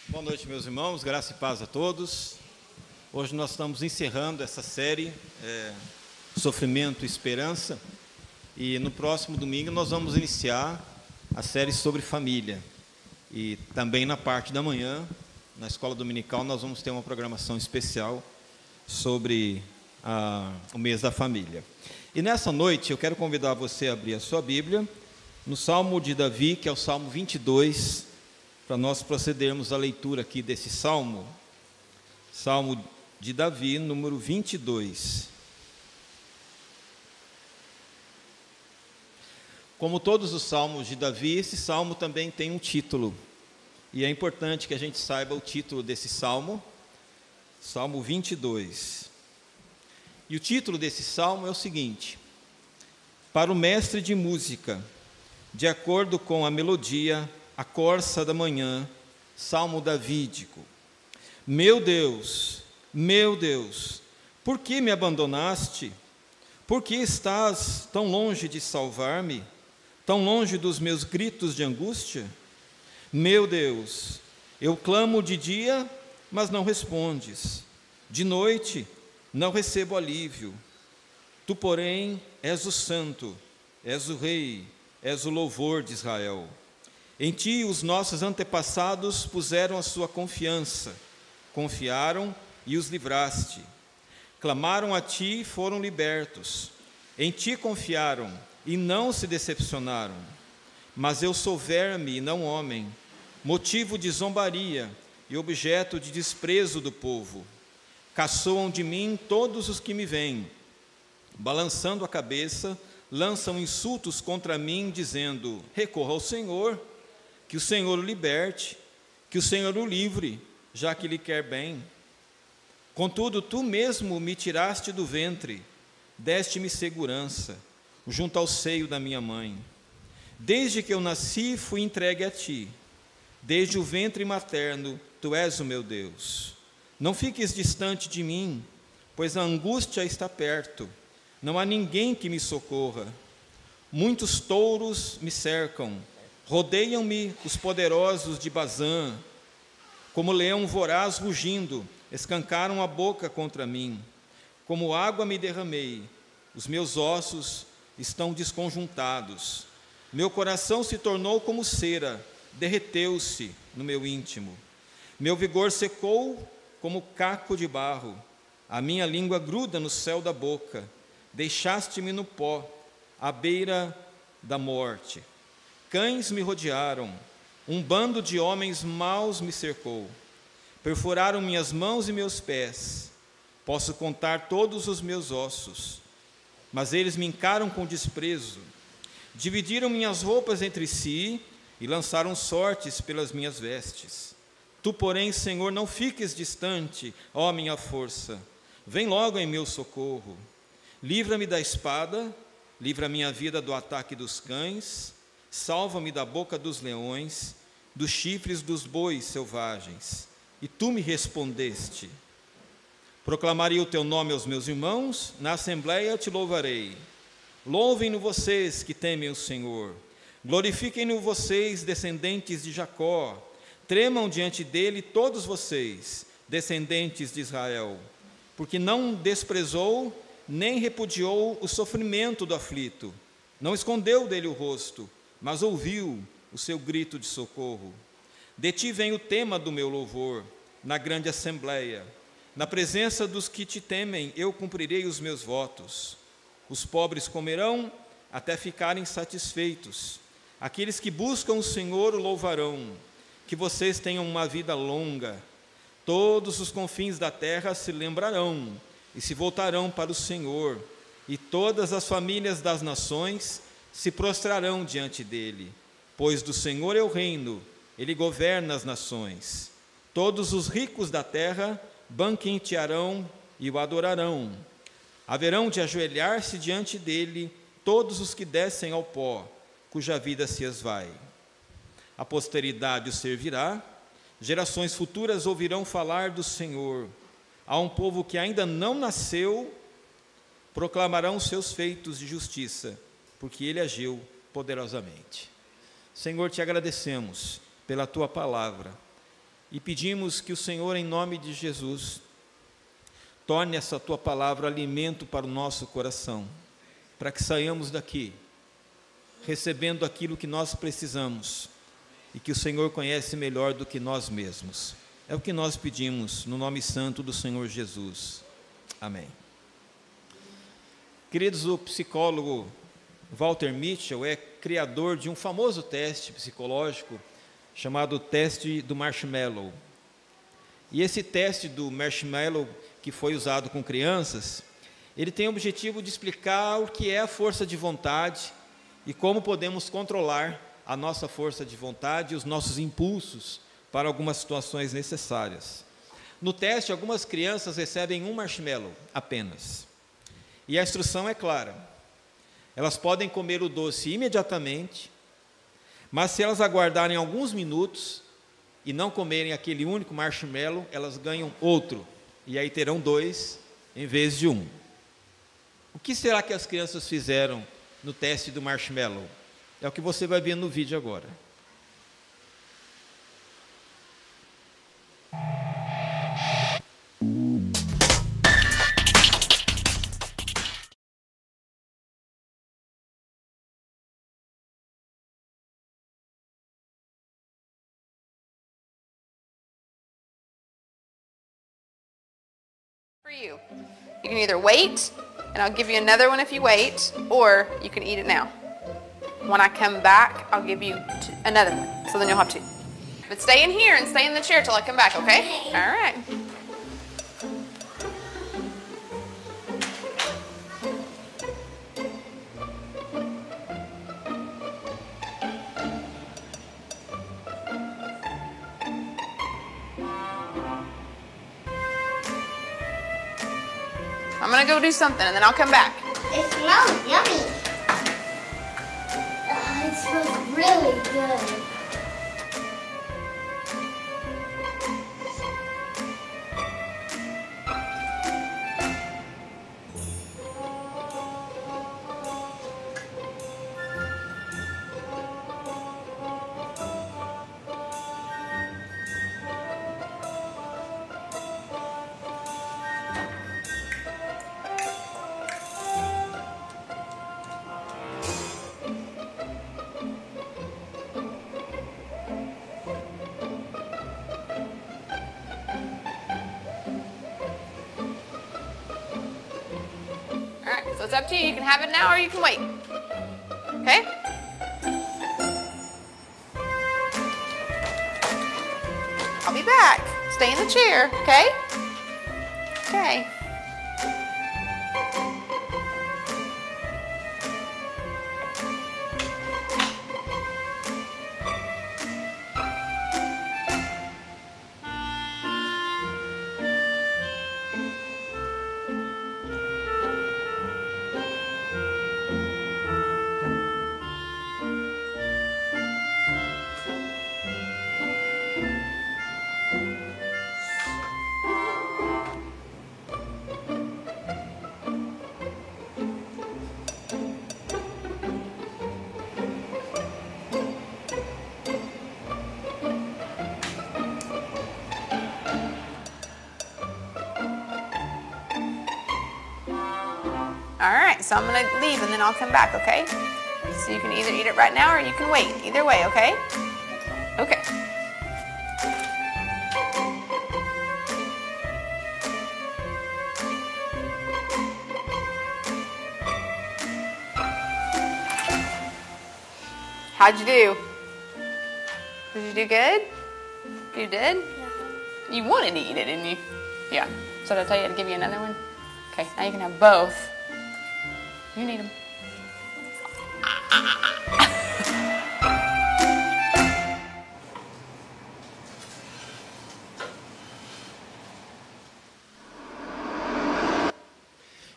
Boa noite, meus irmãos, graça e paz a todos. Hoje nós estamos encerrando essa série, Sofrimento e Esperança, e no próximo domingo nós vamos iniciar a série sobre família. E também na parte da manhã, na escola dominical, nós vamos ter uma programação especial sobre o mês da família. E nessa noite eu quero convidar você a abrir a sua Bíblia no Salmo de Davi, que é o Salmo 22, para nós procedermos à leitura aqui desse Salmo. Salmo de Davi, número 22. Como todos os salmos de Davi, esse salmo também tem um título. E é importante que a gente saiba o título desse salmo, Salmo 22. E o título desse salmo é o seguinte: Para o mestre de música, de acordo com a melodia, a corça da manhã, salmo davídico. Meu Deus, por que me abandonaste? Por que estás tão longe de salvar-me? Tão longe dos meus gritos de angústia? Meu Deus, eu clamo de dia, mas não respondes. De noite, não recebo alívio. Tu, porém, és o santo, és o rei, és o louvor de Israel. Em ti os nossos antepassados puseram a sua confiança, confiaram e os livraste. Clamaram a ti e foram libertos. Em ti confiaram e não se decepcionaram. Mas eu sou verme e não homem, motivo de zombaria e objeto de desprezo do povo. Caçoam de mim todos os que me veem. Balançando a cabeça, lançam insultos contra mim, dizendo: recorra ao Senhor, que o Senhor o liberte, que o Senhor o livre, já que lhe quer bem. Contudo, tu mesmo me tiraste do ventre, deste-me segurança, junto ao seio da minha mãe. Desde que eu nasci, fui entregue a ti. Desde o ventre materno, tu és o meu Deus. Não fiques distante de mim, pois a angústia está perto. Não há ninguém que me socorra. Muitos touros me cercam. Rodeiam-me os poderosos de Bazã. Como leão voraz rugindo, escancaram a boca contra mim. Como água me derramei, os meus ossos estão desconjuntados. Meu coração se tornou como cera, derreteu-se no meu íntimo. Meu vigor secou como caco de barro. A minha língua gruda no céu da boca. Deixaste-me no pó, à beira da morte. Cães me rodearam, um bando de homens maus me cercou. Perfuraram minhas mãos e meus pés. Posso contar todos os meus ossos, mas eles me encaram com desprezo. Dividiram minhas roupas entre si e lançaram sortes pelas minhas vestes. Tu, porém, Senhor, não fiques distante, ó minha força. Vem logo em meu socorro. Livra-me da espada, livra minha vida do ataque dos cães. Salva-me da boca dos leões, dos chifres dos bois selvagens. E tu me respondeste. Proclamarei o teu nome aos meus irmãos, na assembleia te louvarei. Louvem-no vocês que temem o Senhor. Glorifiquem-no vocês, descendentes de Jacó. Tremam diante dele todos vocês, descendentes de Israel. Porque não desprezou, nem repudiou o sofrimento do aflito. Não escondeu dele o rosto, mas ouviu o seu grito de socorro. De ti vem o tema do meu louvor, na grande assembleia. Na presença dos que te temem, eu cumprirei os meus votos. Os pobres comerão até ficarem satisfeitos. Aqueles que buscam o Senhor o louvarão. Que vocês tenham uma vida longa. Todos os confins da terra se lembrarão e se voltarão para o Senhor. E todas as famílias das nações se prostrarão diante dele, pois do Senhor é o reino, ele governa as nações. Todos os ricos da terra banquetearão e o adorarão. Haverão de ajoelhar-se diante dele todos os que descem ao pó, cuja vida se esvai. A posteridade o servirá, gerações futuras ouvirão falar do Senhor. A um povo que ainda não nasceu, proclamarão seus feitos de justiça, porque ele agiu poderosamente. Senhor, te agradecemos pela tua palavra e pedimos que o Senhor, em nome de Jesus, torne essa tua palavra alimento para o nosso coração, para que saiamos daqui recebendo aquilo que nós precisamos e que o Senhor conhece melhor do que nós mesmos. É o que nós pedimos no nome santo do Senhor Jesus. Amém. Queridos, o psicólogo Walter Mitchell é criador de um famoso teste psicológico chamado teste do marshmallow. E esse teste do marshmallow, que foi usado com crianças, ele tem o objetivo de explicar o que é a força de vontade e como podemos controlar a nossa força de vontade e os nossos impulsos para algumas situações necessárias. No teste, algumas crianças recebem um marshmallow apenas. E a instrução é clara. Elas podem comer o doce imediatamente, mas se elas aguardarem alguns minutos e não comerem aquele único marshmallow, elas ganham outro. E aí terão 2 em vez de 1. O que será que as crianças fizeram no teste do marshmallow? É o que você vai ver no vídeo agora. For you. You can either wait, and I'll give you another one if you wait, or you can eat it now. When I come back, I'll give you another one, so then you'll have 2. But stay in here and stay in the chair till I come back, okay? All right. I'm gonna go do something and then I'll come back. It smells yummy. It smells really good. So it's up to you. You can have it now or you can wait. Okay? I'll be back. Stay in the chair, okay? Okay. All right, so I'm gonna leave and then I'll come back, okay? So you can either eat it right now or you can wait. Either way, okay? Okay. How'd you do? Did you do good? You did? Yeah. You wanted to eat it, didn't you? Yeah. So did I tell you to give you another one? Okay, now you can have both. You need them.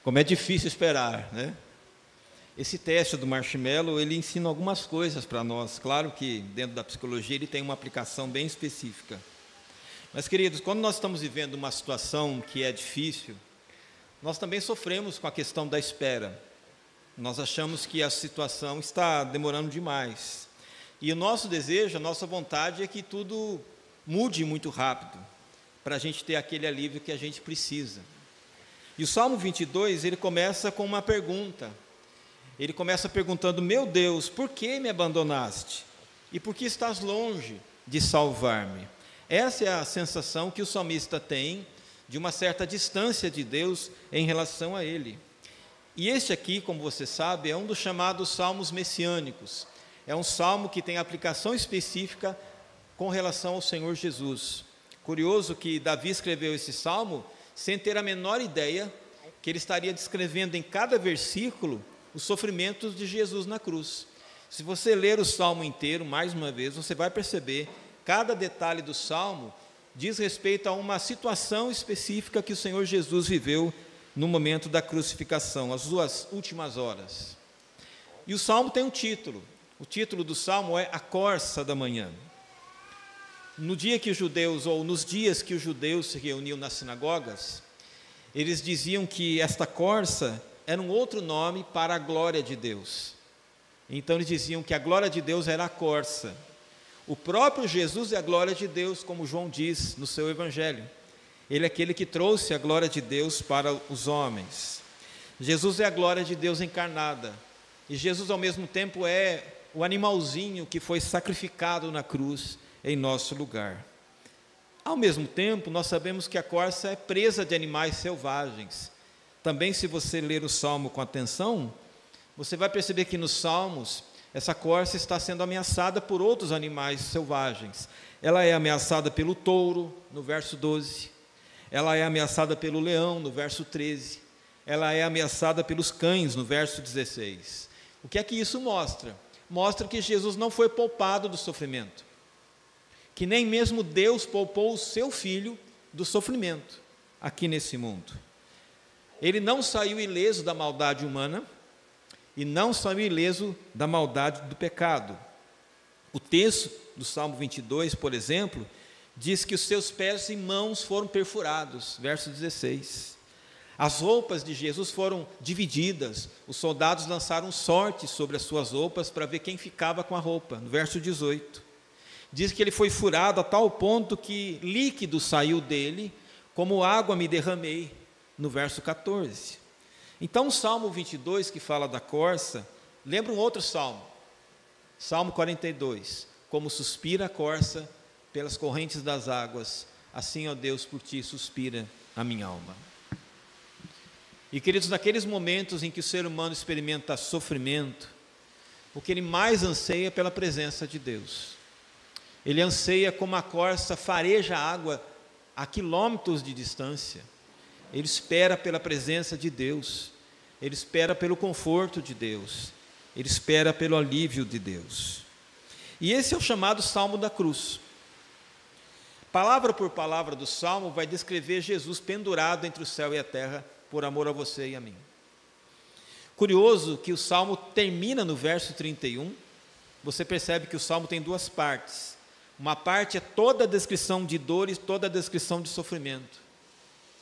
Como é difícil esperar, né? Esse teste do marshmallow, ele ensina algumas coisas para nós. Claro que dentro da psicologia ele tem uma aplicação bem específica. Mas, queridos, quando nós estamos vivendo uma situação que é difícil, nós também sofremos com a questão da espera. Nós achamos que a situação está demorando demais. E o nosso desejo, a nossa vontade é que tudo mude muito rápido, para a gente ter aquele alívio que a gente precisa. E o Salmo 22, ele começa com uma pergunta. Ele começa perguntando: meu Deus, por que me abandonaste? E por que estás longe de salvar-me? Essa é a sensação que o salmista tem de uma certa distância de Deus em relação a ele. E este aqui, como você sabe, é um dos chamados salmos messiânicos. É um salmo que tem aplicação específica com relação ao Senhor Jesus. Curioso que Davi escreveu esse salmo sem ter a menor ideia que ele estaria descrevendo em cada versículo os sofrimentos de Jesus na cruz. Se você ler o salmo inteiro, mais uma vez, você vai perceber, cada detalhe do salmo diz respeito a uma situação específica que o Senhor Jesus viveu no momento da crucificação, as suas últimas horas. E o salmo tem um título. O título do salmo é A Corça da Manhã. No dia que os judeus, ou nos dias que os judeus se reuniam nas sinagogas, eles diziam que esta corça era um outro nome para a glória de Deus. Então eles diziam que a glória de Deus era a corça. O próprio Jesus é a glória de Deus, como João diz no seu evangelho. Ele é aquele que trouxe a glória de Deus para os homens. Jesus é a glória de Deus encarnada. E Jesus, ao mesmo tempo, é o animalzinho que foi sacrificado na cruz em nosso lugar. Ao mesmo tempo, nós sabemos que a corça é presa de animais selvagens. Também, se você ler o Salmo com atenção, você vai perceber que nos Salmos, essa corça está sendo ameaçada por outros animais selvagens. Ela é ameaçada pelo touro, no verso 12. Ela é ameaçada pelo leão, no verso 13. Ela é ameaçada pelos cães, no verso 16. O que é que isso mostra? Mostra que Jesus não foi poupado do sofrimento. Que nem mesmo Deus poupou o seu filho do sofrimento aqui nesse mundo. Ele não saiu ileso da maldade humana e não saiu ileso da maldade do pecado. O texto do Salmo 22, por exemplo, diz que os seus pés e mãos foram perfurados, verso 16. As roupas de Jesus foram divididas, os soldados lançaram sorte sobre as suas roupas para ver quem ficava com a roupa, no verso 18. Diz que ele foi furado a tal ponto que líquido saiu dele, como água me derramei, no verso 14. Então o Salmo 22, que fala da corça, lembra um outro salmo, Salmo 42, como suspira a corça pelas correntes das águas, assim, ó Deus, por ti suspira a minha alma. E queridos, naqueles momentos em que o ser humano experimenta sofrimento, o que ele mais anseia é pela presença de Deus. Ele anseia como a corça fareja a água a quilômetros de distância. Ele espera pela presença de Deus. Ele espera pelo conforto de Deus. Ele espera pelo alívio de Deus. E esse é o chamado Salmo da Cruz. Palavra por palavra do Salmo vai descrever Jesus pendurado entre o céu e a terra por amor a você e a mim. Curioso que o Salmo termina no verso 31. Você percebe que o Salmo tem duas partes. Uma parte é toda a descrição de dores, toda a descrição de sofrimento.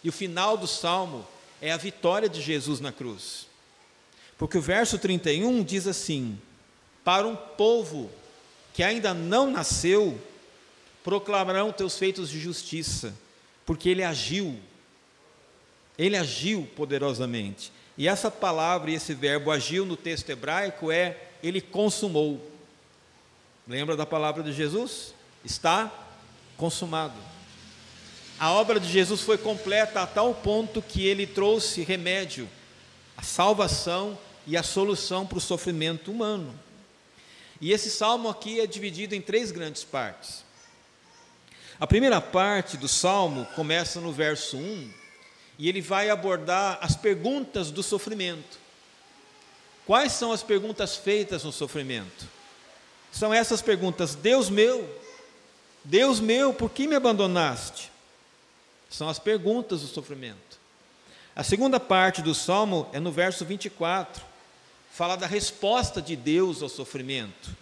E o final do Salmo é a vitória de Jesus na cruz. Porque o verso 31 diz assim: para um povo que ainda não nasceu, proclamarão teus feitos de justiça, porque ele agiu poderosamente. E essa palavra e esse verbo agiu no texto hebraico é ele consumou. Lembra da palavra de Jesus? Está consumado. A obra de Jesus foi completa a tal ponto que ele trouxe remédio, a salvação e a solução para o sofrimento humano. E esse salmo aqui é dividido em 3 grandes partes. A primeira parte do salmo começa no verso 1 e ele vai abordar as perguntas do sofrimento. Quais são as perguntas feitas no sofrimento? São essas perguntas: Deus meu, por que me abandonaste? São as perguntas do sofrimento. A segunda parte do salmo é no verso 24, fala da resposta de Deus ao sofrimento.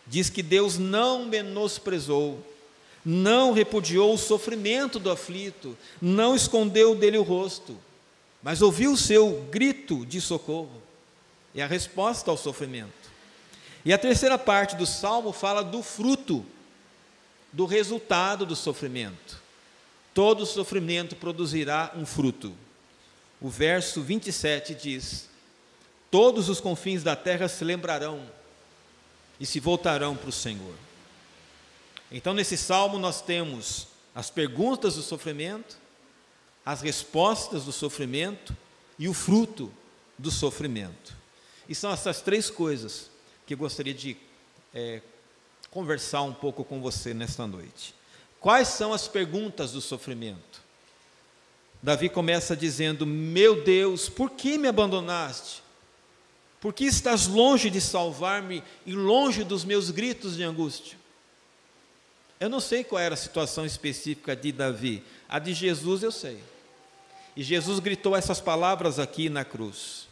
Diz que Deus não menosprezou, não repudiou o sofrimento do aflito, não escondeu dele o rosto, mas ouviu o seu grito de socorro. É a resposta ao sofrimento. E a terceira parte do salmo fala do fruto do resultado do sofrimento. Todo sofrimento produzirá um fruto. O verso 27 diz: todos os confins da terra se lembrarão e se voltarão para o Senhor. Então, nesse salmo, nós temos as perguntas do sofrimento, as respostas do sofrimento e o fruto do sofrimento. E são essas três coisas que eu gostaria de conversar um pouco com você nesta noite. Quais são as perguntas do sofrimento? Davi começa dizendo: meu Deus, por que me abandonaste? Por que estás longe de salvar-me e longe dos meus gritos de angústia? Eu não sei qual era a situação específica de Davi, a de Jesus eu sei. E Jesus gritou essas palavras aqui na cruz.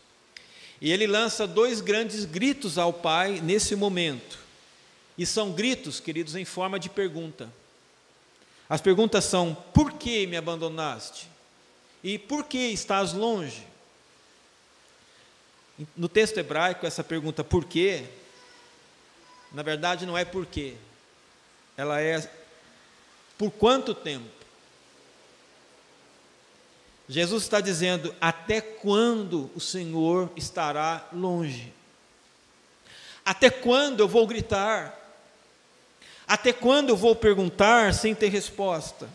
E ele lança dois grandes gritos ao Pai nesse momento. E são gritos, queridos, em forma de pergunta. As perguntas são: por que me abandonaste? E por que estás longe? No texto hebraico, essa pergunta por quê, na verdade não é por quê. Ela é por quanto tempo? Jesus está dizendo: até quando o Senhor estará longe? Até quando eu vou gritar? Até quando eu vou perguntar sem ter resposta?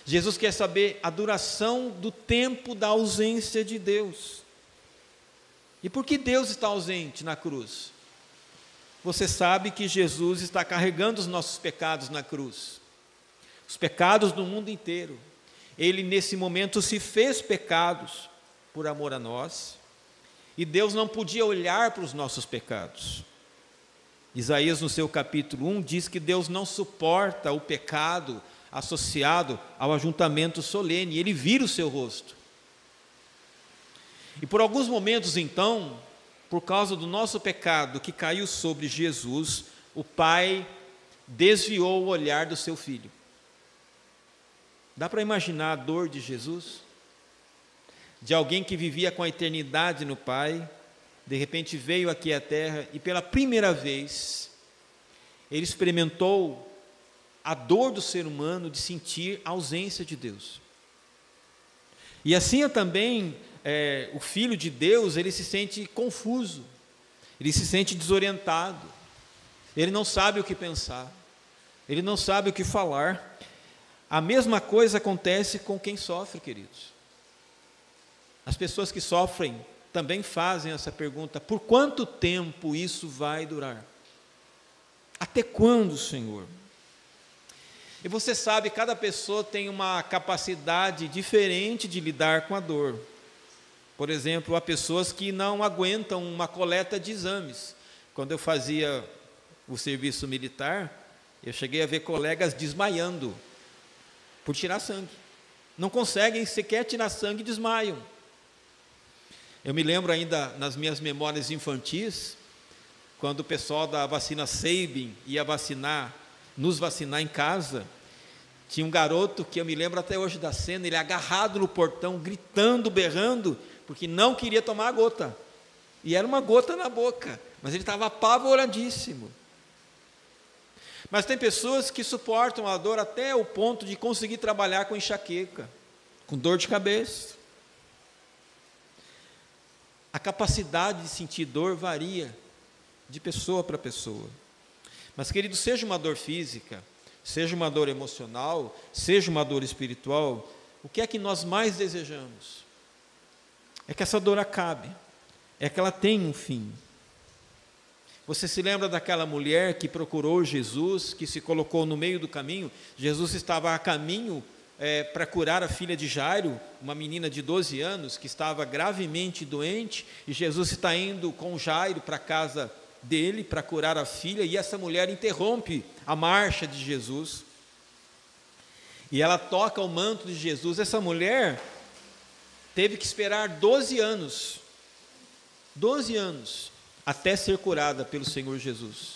Jesus quer saber a duração do tempo da ausência de Deus. E por que Deus está ausente na cruz? Você sabe que Jesus está carregando os nossos pecados na cruz, os pecados do mundo inteiro. Ele nesse momento se fez pecados por amor a nós, e Deus não podia olhar para os nossos pecados. Isaías, no seu capítulo 1, diz que Deus não suporta o pecado associado ao ajuntamento solene, ele vira o seu rosto. E por alguns momentos então, por causa do nosso pecado que caiu sobre Jesus, o Pai desviou o olhar do seu Filho. Dá para imaginar a dor de Jesus? De alguém que vivia com a eternidade no Pai, de repente veio aqui à terra e pela primeira vez ele experimentou a dor do ser humano de sentir a ausência de Deus. E assim é também o Filho de Deus, ele se sente confuso, ele se sente desorientado, ele não sabe o que pensar, ele não sabe o que falar. A mesma coisa acontece com quem sofre, queridos. As pessoas que sofrem também fazem essa pergunta: por quanto tempo isso vai durar? Até quando, Senhor? E você sabe, cada pessoa tem uma capacidade diferente de lidar com a dor. Por exemplo, há pessoas que não aguentam uma coleta de exames. Quando eu fazia o serviço militar, eu cheguei a ver colegas desmaiando por tirar sangue. Não conseguem sequer tirar sangue e desmaiam. Eu me lembro ainda nas minhas memórias infantis, quando o pessoal da vacina Sabin ia nos vacinar em casa, tinha um garoto que eu me lembro até hoje da cena, ele agarrado no portão, gritando, berrando, porque não queria tomar a gota. E era uma gota na boca, mas ele estava apavoradíssimo. Mas tem pessoas que suportam a dor até o ponto de conseguir trabalhar com enxaqueca, com dor de cabeça. A capacidade de sentir dor varia de pessoa para pessoa. Mas, querido, seja uma dor física, seja uma dor emocional, seja uma dor espiritual, o que é que nós mais desejamos? É que essa dor acabe, é que ela tenha um fim. Você se lembra daquela mulher que procurou Jesus, que se colocou no meio do caminho? Jesus estava a caminho para curar a filha de Jairo, uma menina de 12 anos, que estava gravemente doente, e Jesus está indo com Jairo para a casa dele, para curar a filha, e essa mulher interrompe a marcha de Jesus, e ela toca o manto de Jesus. Essa mulher teve que esperar 12 anos, até ser curada pelo Senhor Jesus.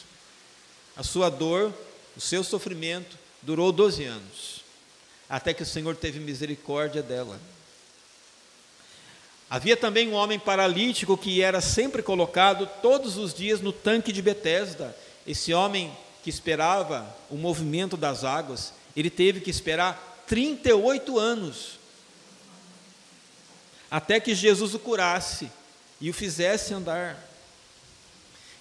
A sua dor, o seu sofrimento, durou 12 anos, até que o Senhor teve misericórdia dela. Havia também um homem paralítico que era sempre colocado todos os dias no tanque de Betesda. Esse homem que esperava o movimento das águas, ele teve que esperar 38 anos, até que Jesus o curasse e o fizesse andar.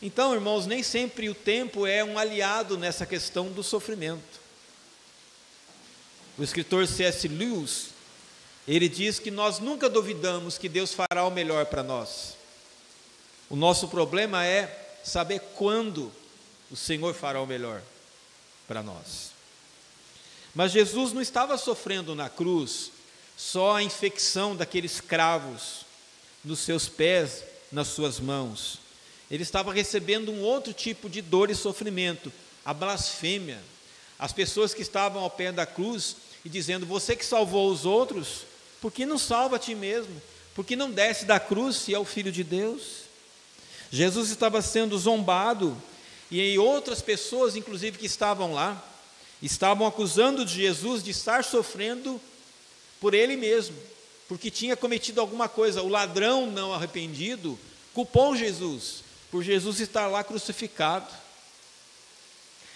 Então, irmãos, nem sempre o tempo é um aliado nessa questão do sofrimento. O escritor C.S. Lewis, ele diz que nós nunca duvidamos que Deus fará o melhor para nós. O nosso problema é saber quando o Senhor fará o melhor para nós. Mas Jesus não estava sofrendo na cruz só a infecção daqueles cravos nos seus pés, nas suas mãos. Ele estava recebendo um outro tipo de dor e sofrimento, a blasfêmia. As pessoas que estavam ao pé da cruz e dizendo: você que salvou os outros, por que não salva a ti mesmo? Por que não desce da cruz se é o Filho de Deus? Jesus estava sendo zombado, e outras pessoas, inclusive, que estavam lá, estavam acusando de Jesus de estar sofrendo por ele mesmo, porque tinha cometido alguma coisa. O ladrão não arrependido culpou Jesus, por Jesus estar lá crucificado.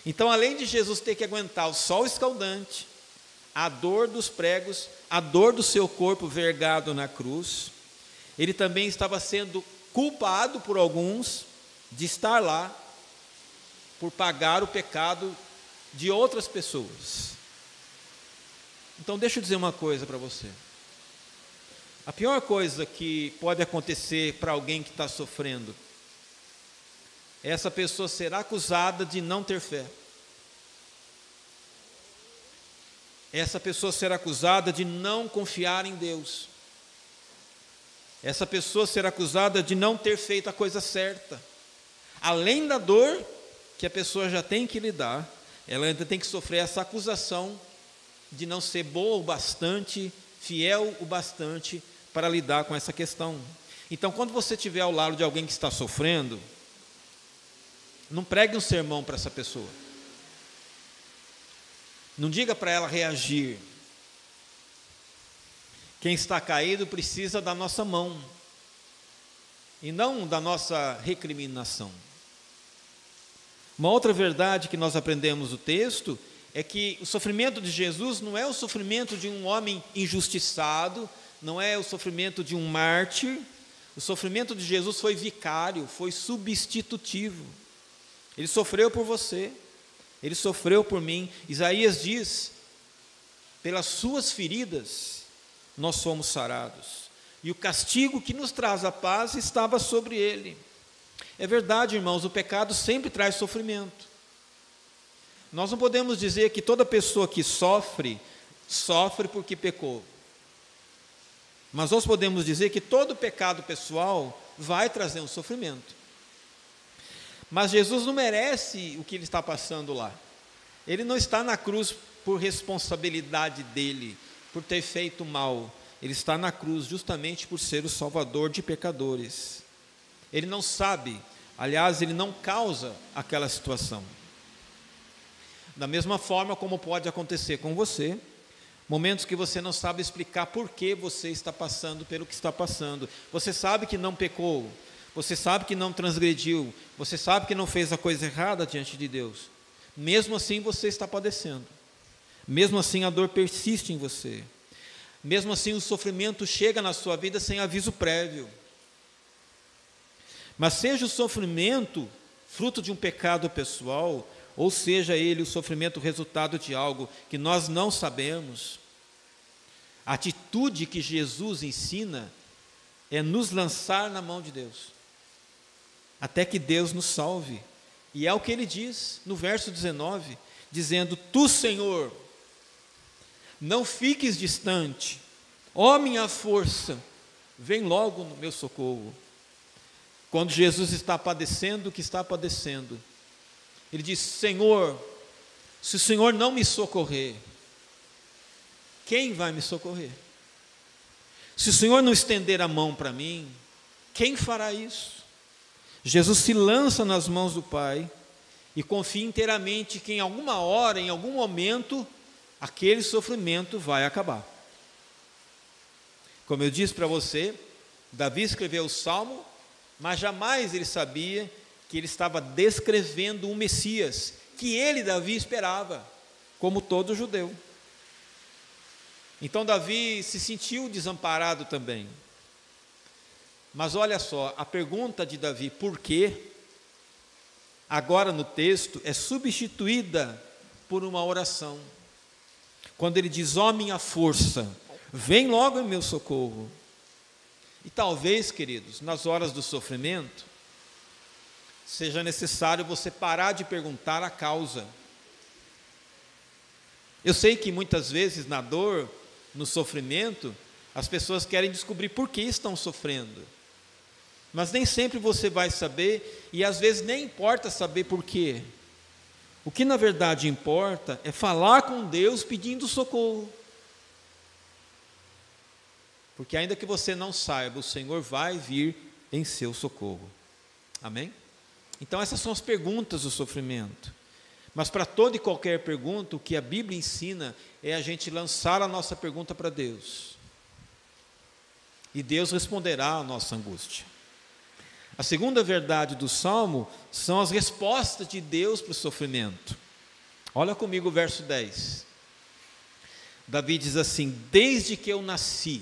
Então, além de Jesus ter que aguentar o sol escaldante, a dor dos pregos, a dor do seu corpo vergado na cruz, ele também estava sendo culpado por alguns de estar lá, por pagar o pecado de outras pessoas. Então, deixa eu dizer uma coisa para você. A pior coisa que pode acontecer para alguém que está sofrendo, essa pessoa será acusada de não ter fé. Essa pessoa será acusada de não confiar em Deus. Essa pessoa será acusada de não ter feito a coisa certa. Além da dor que a pessoa já tem que lidar, ela ainda tem que sofrer essa acusação de não ser boa o bastante, fiel o bastante para lidar com essa questão. Então, quando você estiver ao lado de alguém que está sofrendo, não pregue um sermão para essa pessoa. Não diga para ela reagir. Quem está caído precisa da nossa mão, e não da nossa recriminação. Uma outra verdade que nós aprendemos do texto é que o sofrimento de Jesus não é o sofrimento de um homem injustiçado, não é o sofrimento de um mártir. O sofrimento de Jesus foi vicário, foi substitutivo. Ele sofreu por você, ele sofreu por mim. Isaías diz: pelas suas feridas nós somos sarados, e o castigo que nos traz a paz estava sobre ele. É verdade, irmãos, o pecado sempre traz sofrimento. Nós não podemos dizer que toda pessoa que sofre, sofre porque pecou. Mas nós podemos dizer que todo pecado pessoal vai trazer um sofrimento. Mas Jesus não merece o que ele está passando lá. Ele não está na cruz por responsabilidade dele, por ter feito mal. Ele está na cruz justamente por ser o salvador de pecadores. Ele não sabe, aliás, ele não causa aquela situação. Da mesma forma como pode acontecer com você, momentos que você não sabe explicar por que você está passando pelo que está passando. Você sabe que não pecou, você sabe que não transgrediu, você sabe que não fez a coisa errada diante de Deus. Mesmo assim você está padecendo. Mesmo assim a dor persiste em você. Mesmo assim o sofrimento chega na sua vida sem aviso prévio. Mas seja o sofrimento fruto de um pecado pessoal, ou seja ele o sofrimento resultado de algo que nós não sabemos, a atitude que Jesus ensina é nos lançar na mão de Deus, até que Deus nos salve. E é o que ele diz no verso 19, dizendo: Tu, Senhor, não fiques distante, ó minha força, vem logo no meu socorro. Quando Jesus está padecendo o que está padecendo, ele diz: Senhor, se o Senhor não me socorrer, quem vai me socorrer? Se o Senhor não estender a mão para mim, quem fará isso? Jesus se lança nas mãos do Pai e confia inteiramente que em alguma hora, em algum momento, aquele sofrimento vai acabar. Como eu disse para você, Davi escreveu o Salmo, mas jamais ele sabia que ele estava descrevendo um Messias que ele, Davi, esperava, como todo judeu. Então Davi se sentiu desamparado também. Mas olha só, a pergunta de Davi, por quê? Agora no texto é substituída por uma oração. Quando ele diz, ó minha força, vem logo em meu socorro. E talvez, queridos, nas horas do sofrimento, seja necessário você parar de perguntar a causa. Eu sei que muitas vezes na dor, no sofrimento, as pessoas querem descobrir por que estão sofrendo. Mas nem sempre você vai saber, e às vezes nem importa saber por quê. O que na verdade importa é falar com Deus pedindo socorro. Porque ainda que você não saiba, o Senhor vai vir em seu socorro. Amém? Então essas são as perguntas do sofrimento. Mas para toda e qualquer pergunta, o que a Bíblia ensina é a gente lançar a nossa pergunta para Deus. E Deus responderá à nossa angústia. A segunda verdade do Salmo são as respostas de Deus para o sofrimento. Olha comigo o verso 10. Davi diz assim, desde que eu nasci,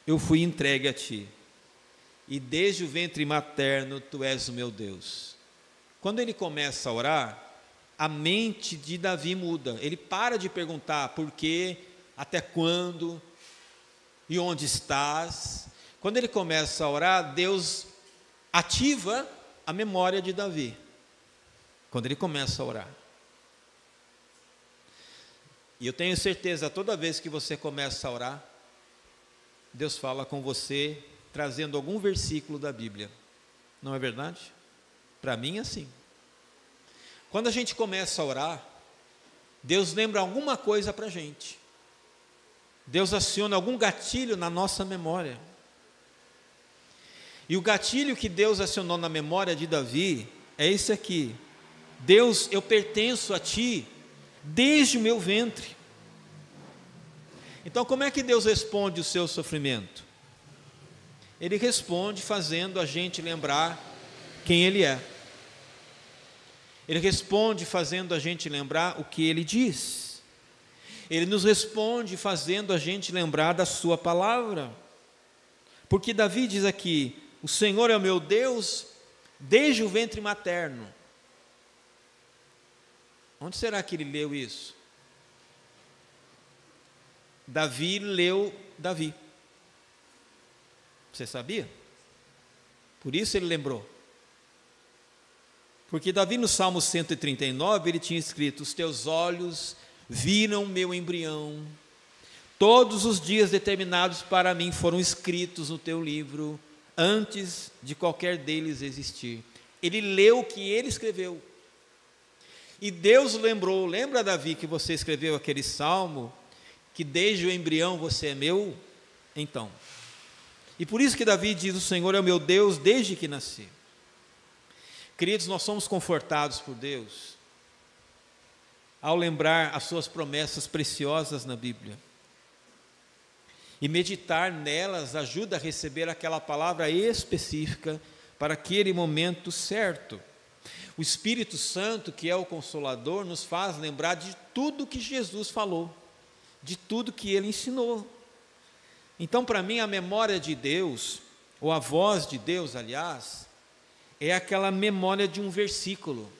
eu fui entregue a ti, e desde o ventre materno, tu és o meu Deus. Quando ele começa a orar, a mente de Davi muda, ele para de perguntar por quê, até quando, e onde estás. Quando ele começa a orar, Deus ativa a memória de Davi, quando ele começa a orar. E eu tenho certeza, toda vez que você começa a orar, Deus fala com você, trazendo algum versículo da Bíblia. Não é verdade? Para mim é assim. Quando a gente começa a orar, Deus lembra alguma coisa para a gente. Deus aciona algum gatilho na nossa memória. E o gatilho que Deus acionou na memória de Davi é esse aqui. Deus, eu pertenço a ti desde o meu ventre. Então, como é que Deus responde o seu sofrimento? Ele responde fazendo a gente lembrar quem Ele é. Ele responde fazendo a gente lembrar o que Ele diz. Ele nos responde fazendo a gente lembrar da sua palavra. Porque Davi diz aqui, o Senhor é o meu Deus desde o ventre materno. Onde será que ele leu isso? Davi leu Davi. Você sabia? Por isso ele lembrou. Porque Davi no Salmo 139, ele tinha escrito, os teus olhos viram meu embrião, todos os dias determinados para mim foram escritos no teu livro, antes de qualquer deles existir. Ele leu o que ele escreveu. E Deus lembrou, lembra Davi que você escreveu aquele salmo, que desde o embrião você é meu? Então, e por isso que Davi diz, o Senhor é o meu Deus desde que nasci. Queridos, nós somos confortados por Deus, ao lembrar as suas promessas preciosas na Bíblia. E meditar nelas ajuda a receber aquela palavra específica para aquele momento certo. O Espírito Santo, que é o Consolador, nos faz lembrar de tudo que Jesus falou, de tudo que Ele ensinou. Então, para mim, a memória de Deus, ou a voz de Deus, aliás, é aquela memória de um versículo,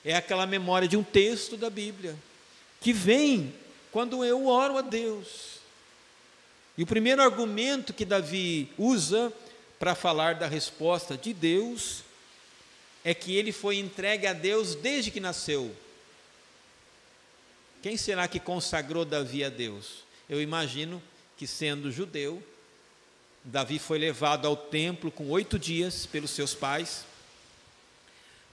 é aquela memória de um texto da Bíblia, que vem quando eu oro a Deus. E o primeiro argumento que Davi usa para falar da resposta de Deus é que ele foi entregue a Deus desde que nasceu. Quem será que consagrou Davi a Deus? Eu imagino que, sendo judeu, Davi foi levado ao templo com 8 dias pelos seus pais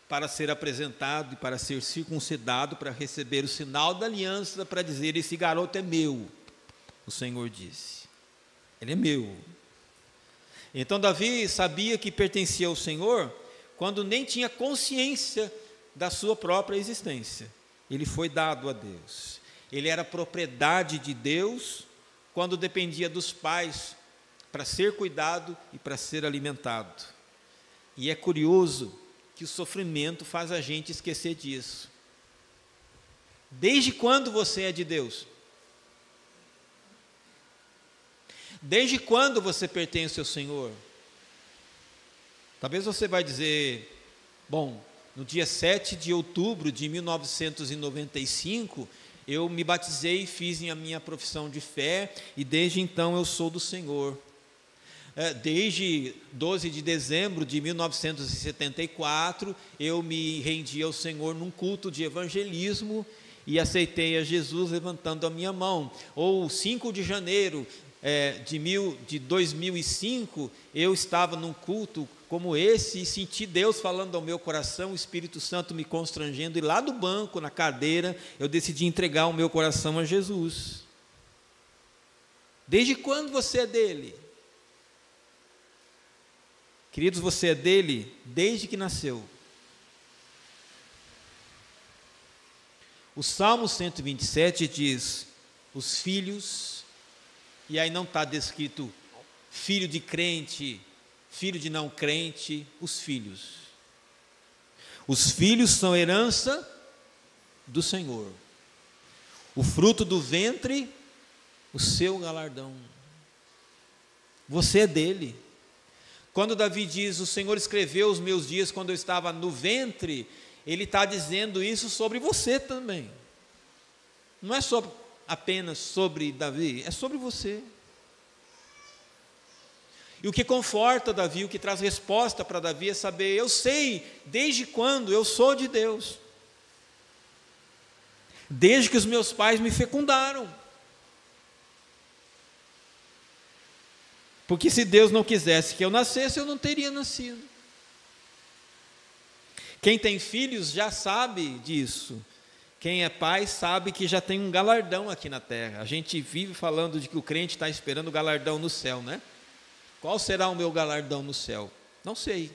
para ser apresentado e para ser circuncidado, para receber o sinal da aliança, para dizer, esse garoto é meu, o Senhor disse, ele é meu. Então Davi sabia que pertencia ao Senhor quando nem tinha consciência da sua própria existência. Ele foi dado a Deus, ele era propriedade de Deus quando dependia dos pais para ser cuidado e para ser alimentado. E é curioso que o sofrimento faz a gente esquecer disso. Desde quando você é de Deus? Desde quando você pertence ao Senhor? Talvez você vai dizer, bom, no dia 7 de outubro de 1995, eu me batizei e fiz a minha profissão de fé, e desde então eu sou do Senhor. Desde 12 de dezembro de 1974, eu me rendi ao Senhor num culto de evangelismo e aceitei a Jesus levantando a minha mão. Ou 5 de janeiro de 2005, eu estava num culto como esse e senti Deus falando ao meu coração, o Espírito Santo me constrangendo, e lá do banco, na cadeira, eu decidi entregar o meu coração a Jesus. Desde quando você é dele? Queridos, você é dele desde que nasceu. O Salmo 127 diz, os filhos, e aí não está descrito filho de crente, filho de não crente, os filhos. Os filhos são herança do Senhor. O fruto do ventre, o seu galardão. Você é dele. Quando Davi diz, o Senhor escreveu os meus dias quando eu estava no ventre, ele está dizendo isso sobre você também. Não é só apenas sobre Davi, é sobre você. E o que conforta Davi, o que traz resposta para Davi é saber, eu sei desde quando eu sou de Deus. Desde que os meus pais me fecundaram. Porque se Deus não quisesse que eu nascesse, eu não teria nascido. Quem tem filhos já sabe disso. Quem é pai sabe que já tem um galardão aqui na terra. A gente vive falando de que o crente está esperando o galardão no céu, né? Qual será o meu galardão no céu? Não sei.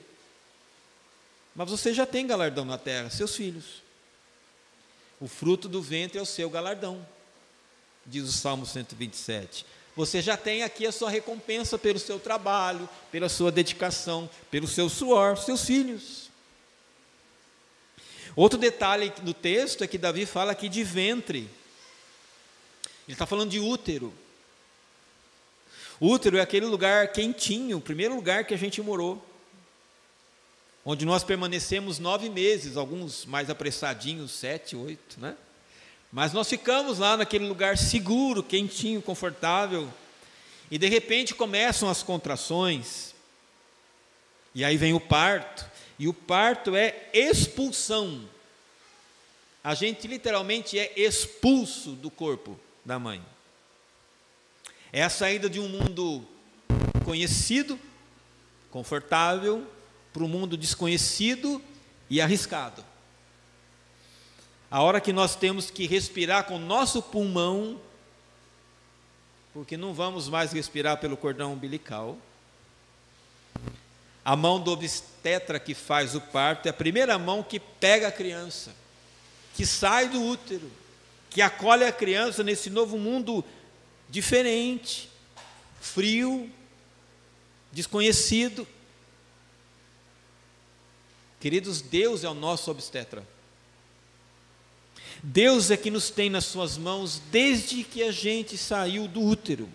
Mas você já tem galardão na terra, seus filhos. O fruto do ventre é o seu galardão, diz o Salmo 127. Você já tem aqui a sua recompensa pelo seu trabalho, pela sua dedicação, pelo seu suor, seus filhos. Outro detalhe do texto é que Davi fala aqui de ventre. Ele está falando de útero. Útero é aquele lugar quentinho, o primeiro lugar que a gente morou, onde nós permanecemos 9 meses, alguns mais apressadinhos, 7, 8, né? Mas nós ficamos lá naquele lugar seguro, quentinho, confortável, e de repente começam as contrações, e aí vem o parto, e o parto é expulsão. A gente literalmente é expulso do corpo da mãe. É a saída de um mundo conhecido, confortável, para um mundo desconhecido e arriscado. A hora que nós temos que respirar com o nosso pulmão, porque não vamos mais respirar pelo cordão umbilical. A mão do obstetra que faz o parto é a primeira mão que pega a criança, que sai do útero, que acolhe a criança nesse novo mundo diferente, frio, desconhecido. Queridos, Deus é o nosso obstetra. Deus é que nos tem nas suas mãos desde que a gente saiu do útero.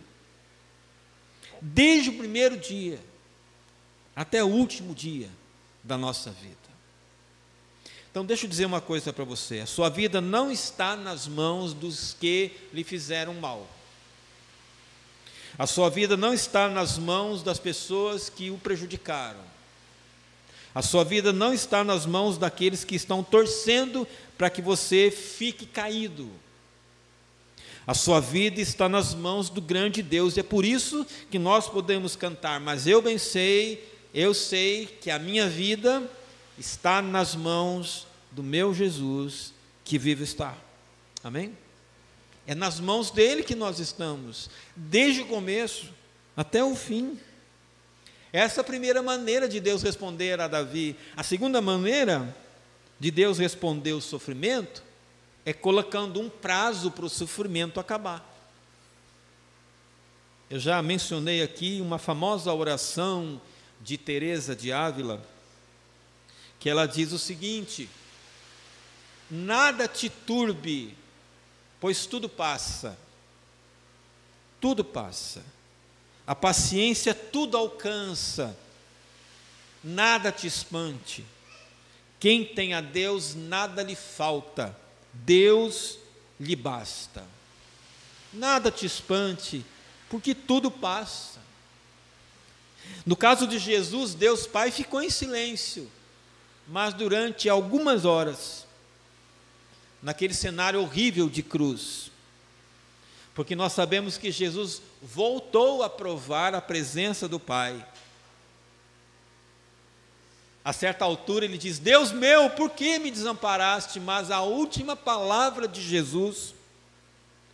Desde o primeiro dia até o último dia da nossa vida. Então deixa eu dizer uma coisa para você. A sua vida não está nas mãos dos que lhe fizeram mal. A sua vida não está nas mãos das pessoas que o prejudicaram. A sua vida não está nas mãos daqueles que estão torcendo para que você fique caído. A sua vida está nas mãos do grande Deus, e é por isso que nós podemos cantar, mas eu sei que a minha vida está nas mãos do meu Jesus, que vivo está. Amém? É nas mãos dele que nós estamos, desde o começo até o fim. Essa é a primeira maneira de Deus responder a Davi. A segunda maneira de Deus responder o sofrimento é colocando um prazo para o sofrimento acabar. Eu já mencionei aqui uma famosa oração de Teresa de Ávila, que ela diz o seguinte: nada te turbe, pois tudo passa. Tudo passa. A paciência tudo alcança. Nada te espante. Quem tem a Deus, nada lhe falta. Deus lhe basta. Nada te espante, porque tudo passa. No caso de Jesus, Deus Pai ficou em silêncio, mas durante algumas horas, naquele cenário horrível de cruz, porque nós sabemos que Jesus voltou a provar a presença do Pai. A certa altura ele diz: Deus meu, por que me desamparaste? Mas a última palavra de Jesus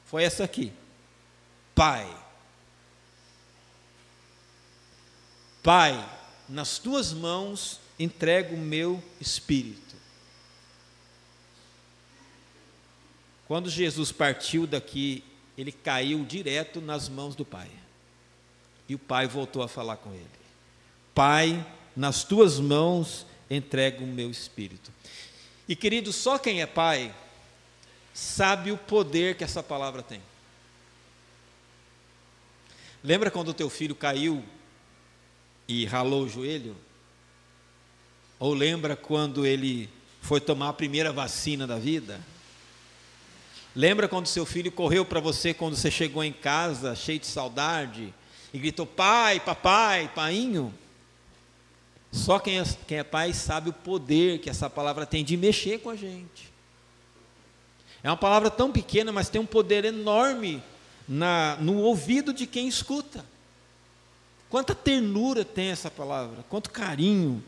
foi essa aqui: Pai, Pai, nas tuas mãos entrego o meu espírito. Quando Jesus partiu daqui, ele caiu direto nas mãos do Pai. E o Pai voltou a falar com ele: Pai, nas tuas mãos entrego o meu espírito. E querido, só quem é pai sabe o poder que essa palavra tem. Lembra quando o teu filho caiu e ralou o joelho? Ou lembra quando ele foi tomar a primeira vacina da vida? Lembra quando seu filho correu para você quando você chegou em casa, cheio de saudade, e gritou: pai, papai, painho? Só quem é pai sabe o poder que essa palavra tem de mexer com a gente. É uma palavra tão pequena, mas tem um poder enorme no ouvido de quem escuta. Quanta ternura tem essa palavra, quanto carinho,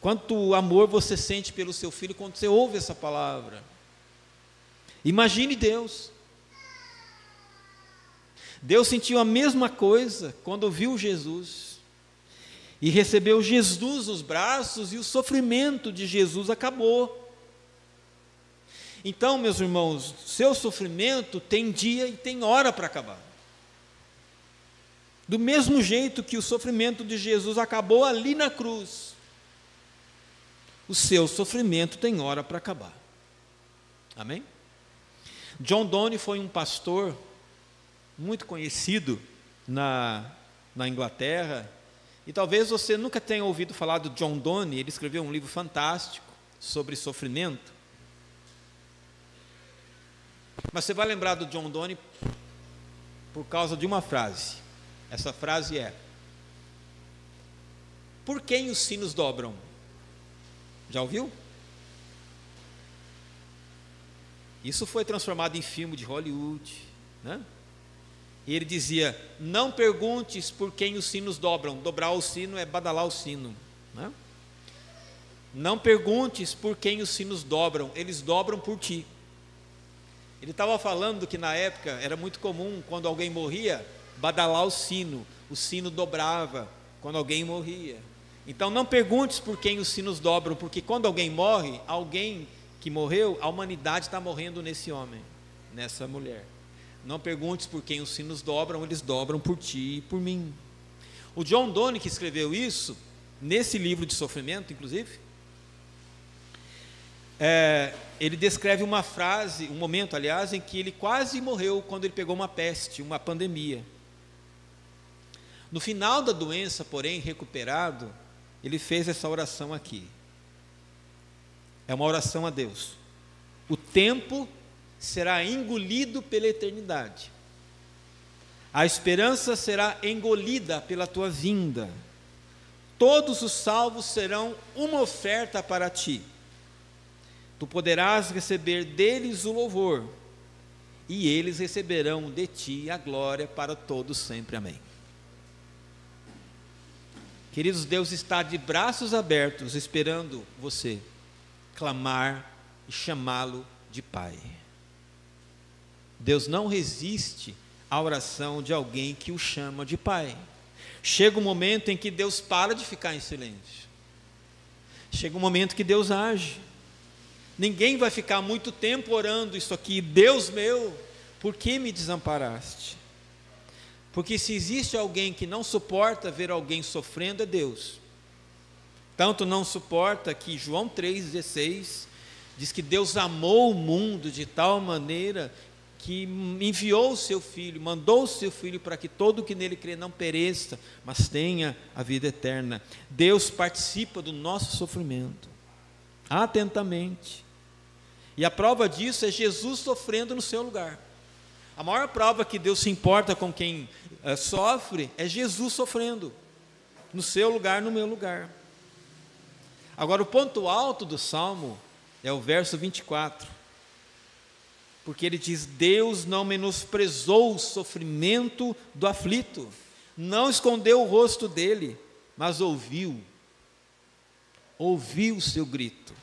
quanto amor você sente pelo seu filho quando você ouve essa palavra. Imagine Deus. Deus sentiu a mesma coisa quando ouviu Jesus. E recebeu Jesus nos braços, e o sofrimento de Jesus acabou. Então, meus irmãos, seu sofrimento tem dia e tem hora para acabar. Do mesmo jeito que o sofrimento de Jesus acabou ali na cruz, o seu sofrimento tem hora para acabar. Amém? John Donne foi um pastor muito conhecido na Inglaterra. E talvez você nunca tenha ouvido falar do John Donne. Ele escreveu um livro fantástico sobre sofrimento. Mas você vai lembrar do John Donne por causa de uma frase. Essa frase é: por quem os sinos dobram? Já ouviu? Isso foi transformado em filme de Hollywood, né? E ele dizia: não perguntes por quem os sinos dobram. Dobrar o sino é badalar o sino, né? Não perguntes por quem os sinos dobram, eles dobram por ti. Ele estava falando que na época era muito comum, quando alguém morria, badalar o sino dobrava quando alguém morria. Então não perguntes por quem os sinos dobram, porque quando alguém morre, alguém que morreu, a humanidade está morrendo nesse homem, nessa mulher. Não perguntes por quem os sinos dobram, eles dobram por ti e por mim. O John Donne, que escreveu isso, nesse livro de sofrimento, inclusive, ele descreve uma frase, um momento, aliás, em que ele quase morreu quando ele pegou uma peste, uma pandemia. No final da doença, porém, recuperado, ele fez essa oração aqui. É uma oração a Deus. O tempo será engolido pela eternidade. A esperança será engolida pela tua vinda. Todos os salvos serão uma oferta para ti. Tu poderás receber deles o louvor, e eles receberão de ti a glória para todos sempre. Amém. Queridos, Deus está de braços abertos esperando você clamar e chamá-lo de Pai. Deus não resiste à oração de alguém que o chama de Pai. Chega um momento em que Deus para de ficar em silêncio. Chega um momento que Deus age. Ninguém vai ficar muito tempo orando isso aqui: Deus meu, por que me desamparaste? Porque se existe alguém que não suporta ver alguém sofrendo, é Deus. Tanto não suporta que João 3,16 diz que Deus amou o mundo de tal maneira que enviou o seu Filho, mandou o seu Filho para que todo o que nele crê não pereça, mas tenha a vida eterna. Deus participa do nosso sofrimento, atentamente. E a prova disso é Jesus sofrendo no seu lugar. A maior prova que Deus se importa com quem sofre é Jesus sofrendo no seu lugar, no meu lugar. Agora, o ponto alto do Salmo é o verso 24, porque ele diz: Deus não menosprezou o sofrimento do aflito, não escondeu o rosto dele, mas ouviu o seu grito.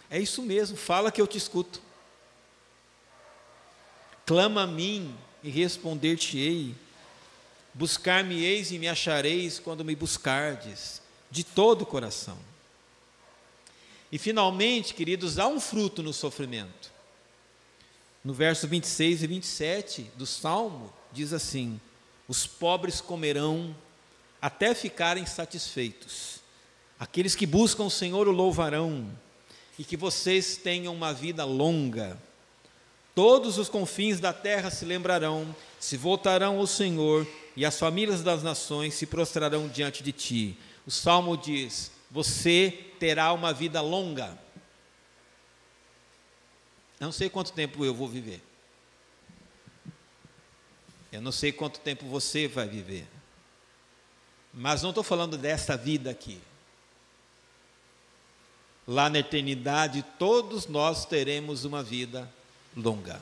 É isso mesmo, fala que eu te escuto. Clama a mim e responder-te-ei. Buscar-me-eis e me achareis quando me buscardes de todo o coração. E finalmente, queridos, há um fruto no sofrimento. No verso 26 e 27 do Salmo, diz assim: os pobres comerão até ficarem satisfeitos. Aqueles que buscam o Senhor o louvarão, e que vocês tenham uma vida longa. Todos os confins da terra se lembrarão, se voltarão ao Senhor, e as famílias das nações se prostrarão diante de ti. O Salmo diz: você terá uma vida longa. Eu não sei quanto tempo eu vou viver. Eu não sei quanto tempo você vai viver. Mas não estou falando dessa vida aqui. Lá na eternidade, todos nós teremos uma vida longa.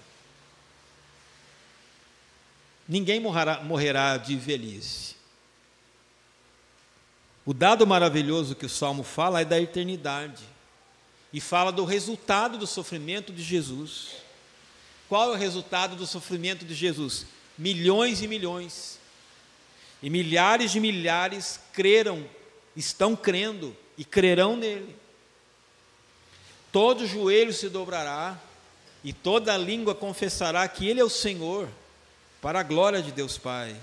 Ninguém morrerá de velhice. O dado maravilhoso que o Salmo fala é da eternidade. E fala do resultado do sofrimento de Jesus. Qual é o resultado do sofrimento de Jesus? Milhões e milhões. E milhares de milhares creram, estão crendo e crerão nele. Todo joelho se dobrará e toda língua confessará que ele é o Senhor, para a glória de Deus Pai.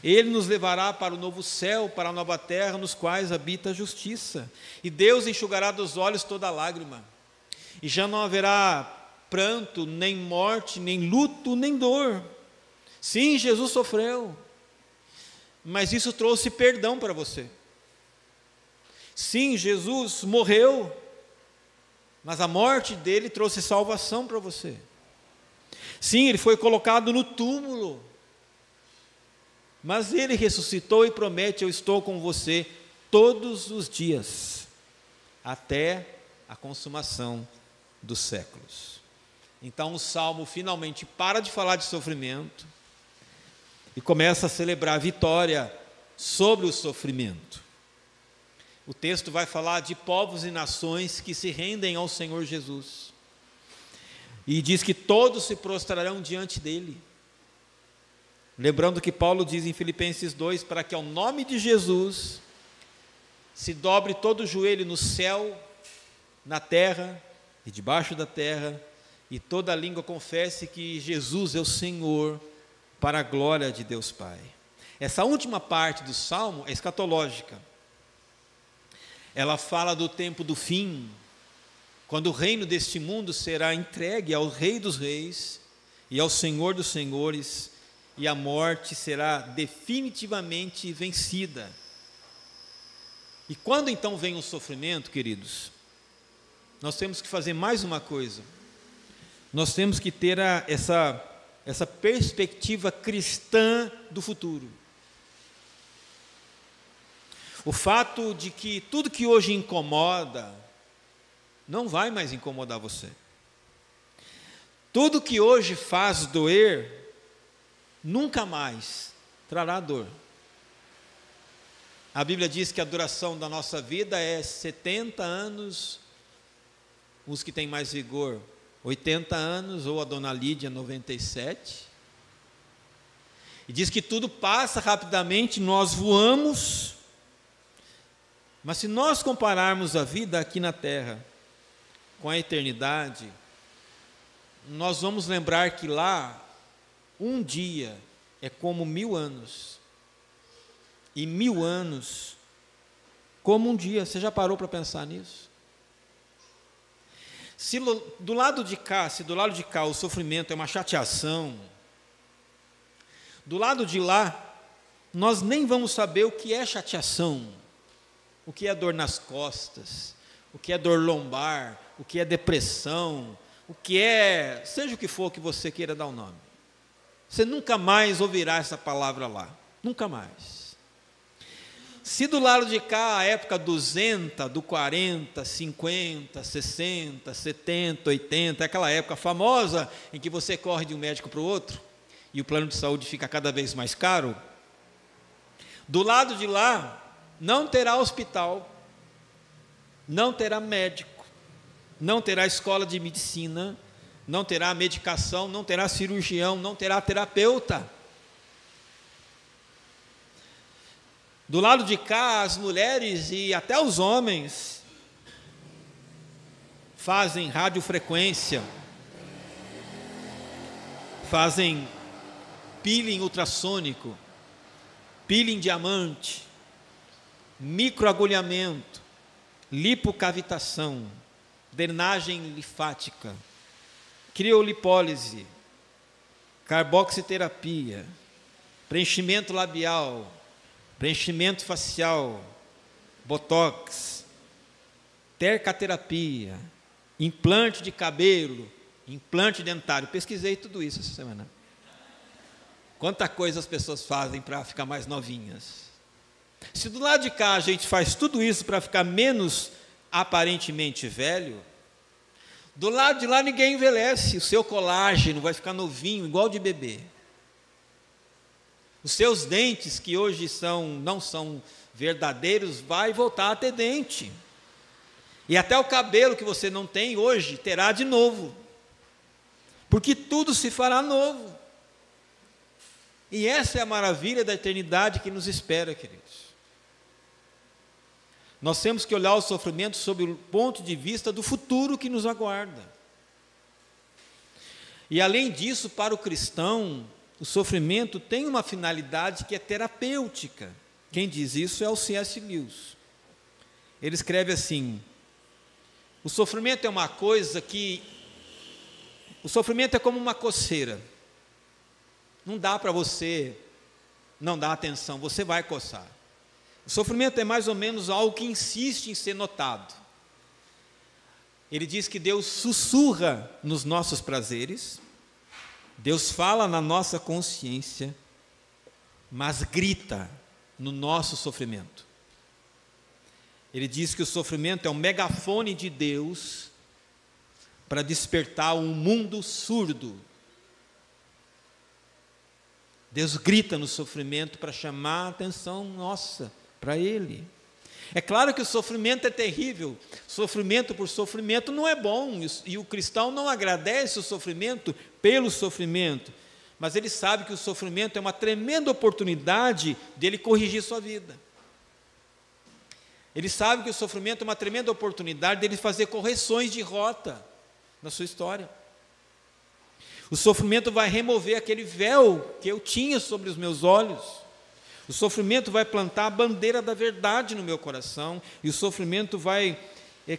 Ele nos levará para o novo céu, para a nova terra, nos quais habita a justiça. E Deus enxugará dos olhos toda lágrima. E já não haverá pranto, nem morte, nem luto, nem dor. Sim, Jesus sofreu, mas isso trouxe perdão para você. Sim, Jesus morreu, mas a morte dele trouxe salvação para você. Sim, ele foi colocado no túmulo, mas ele ressuscitou e promete: eu estou com você todos os dias, até a consumação dos séculos. Então o Salmo finalmente para de falar de sofrimento e começa a celebrar a vitória sobre o sofrimento. O texto vai falar de povos e nações que se rendem ao Senhor Jesus. E diz que todos se prostrarão diante dele. Lembrando que Paulo diz em Filipenses 2, para que ao nome de Jesus se dobre todo o joelho no céu, na terra e debaixo da terra, e toda língua confesse que Jesus é o Senhor, para a glória de Deus Pai. Essa última parte do Salmo é escatológica. Ela fala do tempo do fim, quando o reino deste mundo será entregue ao Rei dos Reis e ao Senhor dos Senhores, e a morte será definitivamente vencida. E quando então vem o sofrimento, queridos, nós temos que fazer mais uma coisa. Nós temos que ter essa perspectiva cristã do futuro. O fato de que tudo que hoje incomoda não vai mais incomodar você. Tudo que hoje faz doer nunca mais trará dor. A Bíblia diz que a duração da nossa vida é 70 anos, os que têm mais vigor, 80 anos, ou a dona Lídia, 97. E diz que tudo passa rapidamente, nós voamos. Mas se nós compararmos a vida aqui na terra com a eternidade, nós vamos lembrar que lá, um dia é como 1000 anos, e 1000 anos como um dia. Você já parou para pensar nisso? Se do lado de cá o sofrimento é uma chateação, do lado de lá, nós nem vamos saber o que é chateação, o que é dor nas costas, o que é dor lombar, o que é depressão, o que é, seja o que for que você queira dar o nome. Você nunca mais ouvirá essa palavra lá, nunca mais. Se do lado de cá a época do Zenta, do 40, 50, 60, 70, 80, é aquela época famosa em que você corre de um médico para o outro e o plano de saúde fica cada vez mais caro, do lado de lá não terá hospital, não terá médico, não terá escola de medicina, não terá medicação, não terá cirurgião, não terá terapeuta. Do lado de cá, as mulheres e até os homens fazem radiofrequência, fazem peeling ultrassônico, peeling diamante, microagulhamento, lipocavitação, drenagem linfática, criolipólise, carboxiterapia, preenchimento labial, preenchimento facial, botox, tercaterapia, implante de cabelo, implante dentário. Pesquisei tudo isso essa semana. Quanta coisa as pessoas fazem para ficar mais novinhas. Se do lado de cá a gente faz tudo isso para ficar menos aparentemente velho, do lado de lá ninguém envelhece, o seu colágeno vai ficar novinho, igual de bebê. Os seus dentes, que hoje não são verdadeiros, vai voltar a ter dente. E até o cabelo que você não tem hoje, terá de novo. Porque tudo se fará novo. E essa é a maravilha da eternidade que nos espera, queridos. Nós temos que olhar o sofrimento sob o ponto de vista do futuro que nos aguarda. E além disso, para o cristão, o sofrimento tem uma finalidade que é terapêutica. Quem diz isso é o C.S. Lewis. Ele escreve assim: o sofrimento é uma coisa que... O sofrimento é como uma coceira. Não dá para você não dar atenção, você vai coçar. O sofrimento é mais ou menos algo que insiste em ser notado. Ele diz que Deus sussurra nos nossos prazeres, Deus fala na nossa consciência, mas grita no nosso sofrimento. Ele diz que o sofrimento é um megafone de Deus para despertar um mundo surdo. Deus grita no sofrimento para chamar a atenção nossa para Ele. É claro que o sofrimento é terrível, sofrimento por sofrimento não é bom, e o cristão não agradece o sofrimento pelo sofrimento, mas ele sabe que o sofrimento é uma tremenda oportunidade dele corrigir sua vida. Ele sabe que o sofrimento é uma tremenda oportunidade dele fazer correções de rota na sua história. O sofrimento vai remover aquele véu que eu tinha sobre os meus olhos. O sofrimento vai plantar a bandeira da verdade no meu coração, e o sofrimento vai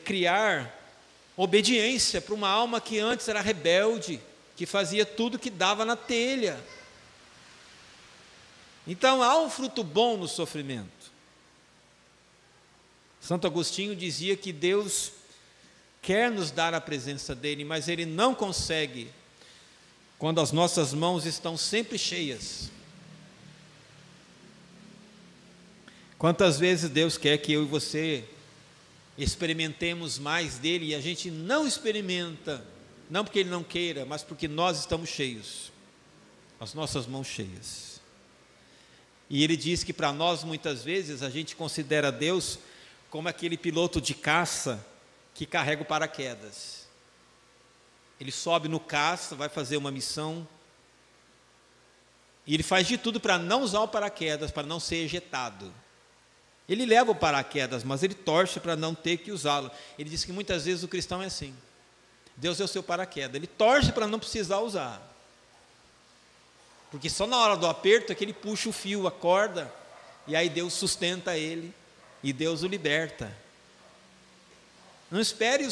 criar obediência para uma alma que antes era rebelde, que fazia tudo que dava na telha. Então há um fruto bom no sofrimento. Santo Agostinho dizia que Deus quer nos dar a presença dele, mas ele não consegue quando as nossas mãos estão sempre cheias. Quantas vezes Deus quer que eu e você experimentemos mais dele e a gente não experimenta, não porque ele não queira, mas porque nós estamos cheios, as nossas mãos cheias. E ele diz que para nós muitas vezes a gente considera Deus como aquele piloto de caça que carrega o paraquedas. Ele sobe no caça, vai fazer uma missão, e ele faz de tudo para não usar o paraquedas, para não ser ejetado. Ele leva o paraquedas, mas ele torce para não ter que usá-lo. Ele diz que muitas vezes o cristão é assim. Deus é o seu paraquedas, ele torce para não precisar usar. Porque só na hora do aperto é que ele puxa o fio, a corda, e aí Deus sustenta ele, e Deus o liberta. Não espere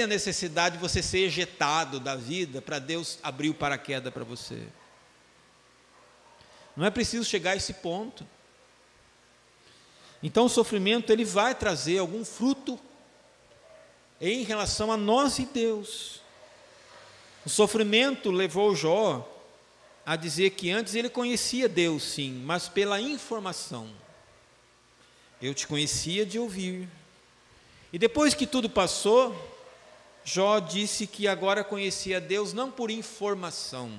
a necessidade de você ser ejetado da vida para Deus abrir o paraquedas para você. Não é preciso chegar a esse ponto. Então o sofrimento ele vai trazer algum fruto em relação a nós e Deus. O sofrimento levou Jó a dizer que antes ele conhecia Deus, sim, mas pela informação. Eu te conhecia de ouvir. E depois que tudo passou, Jó disse que agora conhecia Deus não por informação,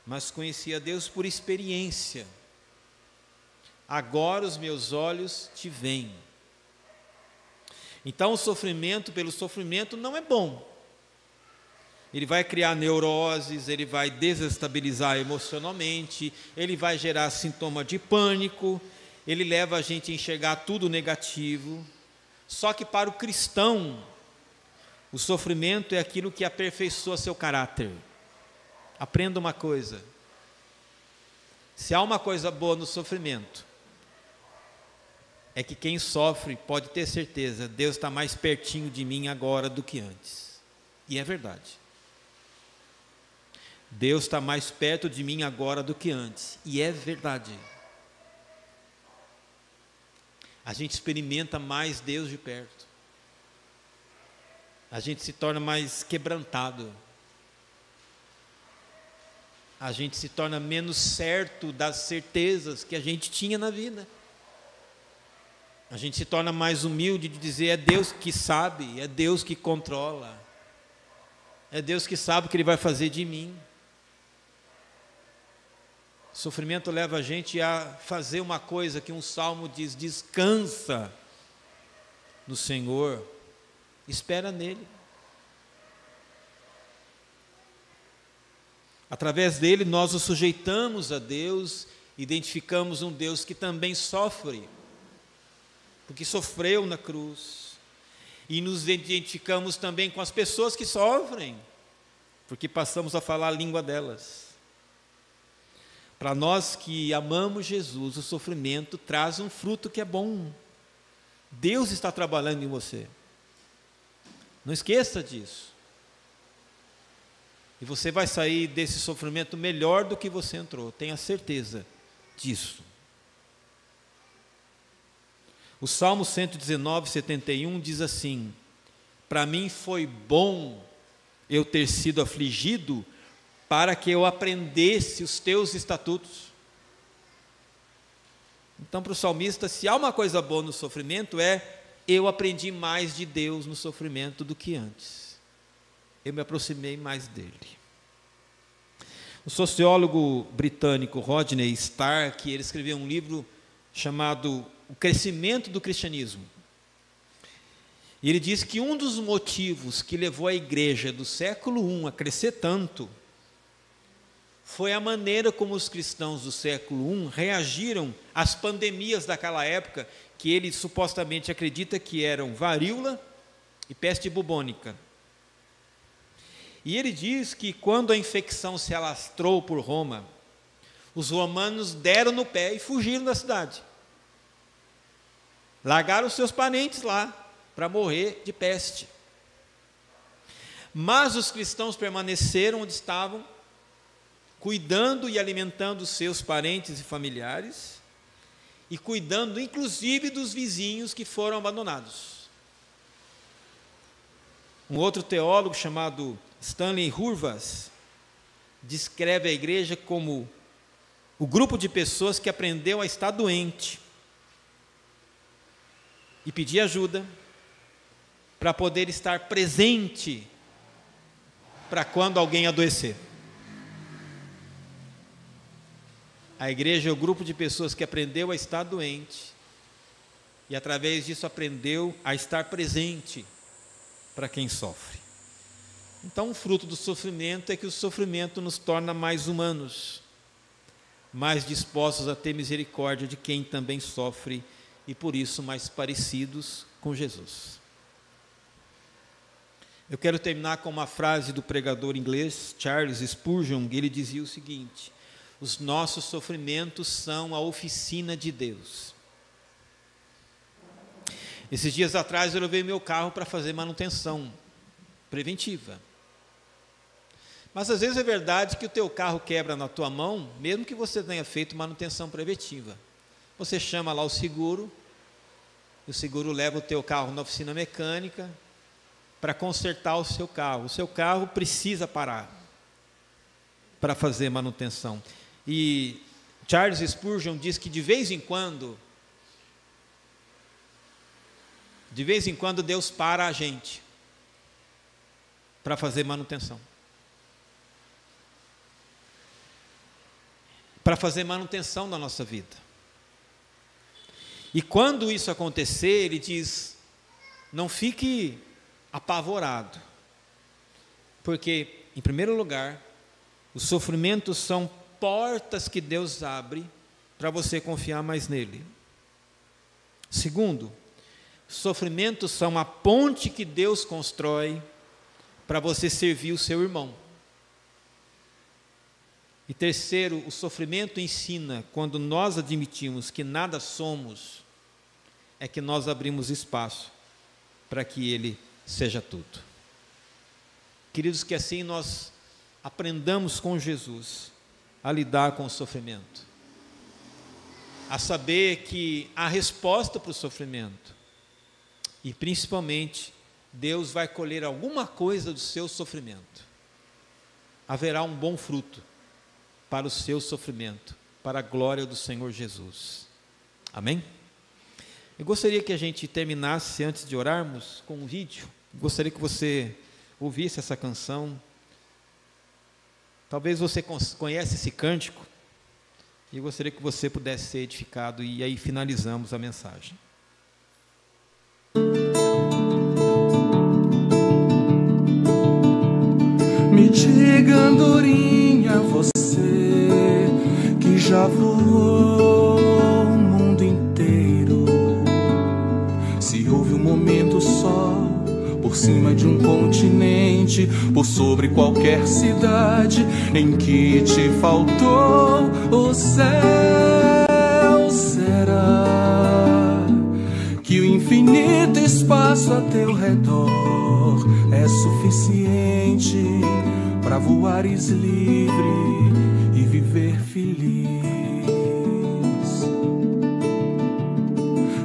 mas conhecia Deus por experiência. Agora os meus olhos te veem. Então o sofrimento pelo sofrimento não é bom. Ele vai criar neuroses, ele vai desestabilizar emocionalmente, ele vai gerar sintoma de pânico, ele leva a gente a enxergar tudo negativo. Só que para o cristão, o sofrimento é aquilo que aperfeiçoa seu caráter. Aprenda uma coisa: se há uma coisa boa no sofrimento, é que quem sofre pode ter certeza, Deus está mais pertinho de mim agora do que antes. E é verdade. Deus está mais perto de mim agora do que antes. E é verdade. A gente experimenta mais Deus de perto. A gente se torna mais quebrantado. A gente se torna menos certo das certezas que a gente tinha na vida. A gente se torna mais humilde de dizer, é Deus que sabe, é Deus que controla. É Deus que sabe o que Ele vai fazer de mim. O sofrimento leva a gente a fazer uma coisa que um salmo diz: descansa no Senhor, espera nele. Através dele nós nos sujeitamos a Deus, identificamos um Deus que também sofre, porque sofreu na cruz, e nos identificamos também com as pessoas que sofrem, porque passamos a falar a língua delas. Para nós que amamos Jesus, o sofrimento traz um fruto que é bom. Deus está trabalhando em você. Não esqueça disso. E você vai sair desse sofrimento melhor do que você entrou, tenha certeza disso. O Salmo 119, 71 diz assim: para mim foi bom eu ter sido afligido, para que eu aprendesse os teus estatutos. Então, para o salmista, se há uma coisa boa no sofrimento, eu aprendi mais de Deus no sofrimento do que antes. Eu me aproximei mais dele. O sociólogo britânico Rodney Stark, ele escreveu um livro chamado O Crescimento do Cristianismo. E ele diz que um dos motivos que levou a igreja do século I a crescer tanto foi a maneira como os cristãos do século I reagiram às pandemias daquela época, que ele supostamente acredita que eram varíola e peste bubônica. E ele diz que quando a infecção se alastrou por Roma, os romanos deram no pé e fugiram da cidade. Largaram seus parentes lá para morrer de peste. Mas os cristãos permaneceram onde estavam, cuidando e alimentando seus parentes e familiares, e cuidando inclusive dos vizinhos que foram abandonados. Um outro teólogo chamado Stanley Hurwas descreve a igreja como o grupo de pessoas que aprendeu a estar doente e pedir ajuda para poder estar presente para quando alguém adoecer. A igreja é o grupo de pessoas que aprendeu a estar doente e através disso aprendeu a estar presente para quem sofre. Então, o fruto do sofrimento é que o sofrimento nos torna mais humanos, mais dispostos a ter misericórdia de quem também sofre e por isso mais parecidos com Jesus. Eu quero terminar com uma frase do pregador inglês Charles Spurgeon. Ele dizia o seguinte: os nossos sofrimentos são a oficina de Deus. Esses dias atrás eu levei meu carro para fazer manutenção preventiva. Mas às vezes é verdade que o teu carro quebra na tua mão, mesmo que você tenha feito manutenção preventiva. Você chama lá o seguro leva o teu carro na oficina mecânica para consertar o seu carro. O seu carro precisa parar para fazer manutenção. E Charles Spurgeon diz que de vez em quando Deus para a gente para fazer manutenção. Para fazer manutenção na nossa vida. E quando isso acontecer, ele diz, não fique apavorado, porque, em primeiro lugar, os sofrimentos são portas que Deus abre para você confiar mais nele. Segundo, sofrimentos são a ponte que Deus constrói para você servir o seu irmão. E terceiro, o sofrimento ensina, quando nós admitimos que nada somos, é que nós abrimos espaço para que Ele seja tudo. Queridos, que assim nós aprendamos com Jesus a lidar com o sofrimento, a saber que há resposta para o sofrimento, e principalmente, Deus vai colher alguma coisa do seu sofrimento, haverá um bom fruto para o seu sofrimento, para a glória do Senhor Jesus. Amém? Eu gostaria que a gente terminasse, antes de orarmos, com um vídeo. Gostaria que você ouvisse essa canção. Talvez você conheça esse cântico, e eu gostaria que você pudesse ser edificado, e aí finalizamos a mensagem. Me diga, andorinha, você que já voou o mundo inteiro, se houve um momento só, por cima de um continente, por sobre qualquer cidade em que te faltou o céu, será que o infinito espaço a teu redor é suficiente para voares livre e viver feliz?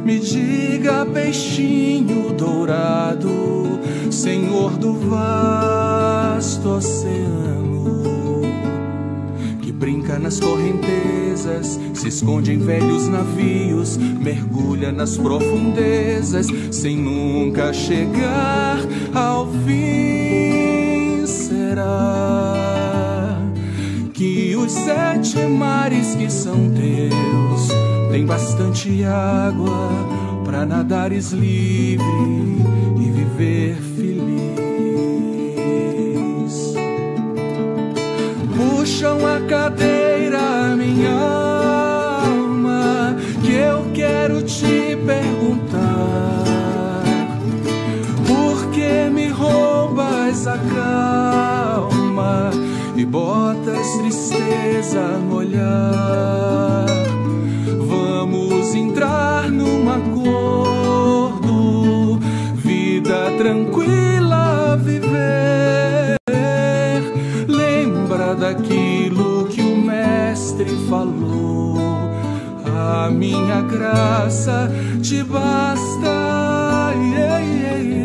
Me diga, peixinho dourado, Senhor do vasto oceano, que brinca nas correntezas, se esconde em velhos navios, mergulha nas profundezas, sem nunca chegar ao fim. Será que os 7 mares que são teus têm bastante água para nadares livre e viver feliz? Puxam a cadeira, minha alma, que eu quero te perguntar: por que me roubas a calma e botas tristeza no olhar? Vamos entrar num acordo, vida tranquila viver. Lembra daquilo que o mestre falou: a minha graça te basta. Yeah, yeah, yeah.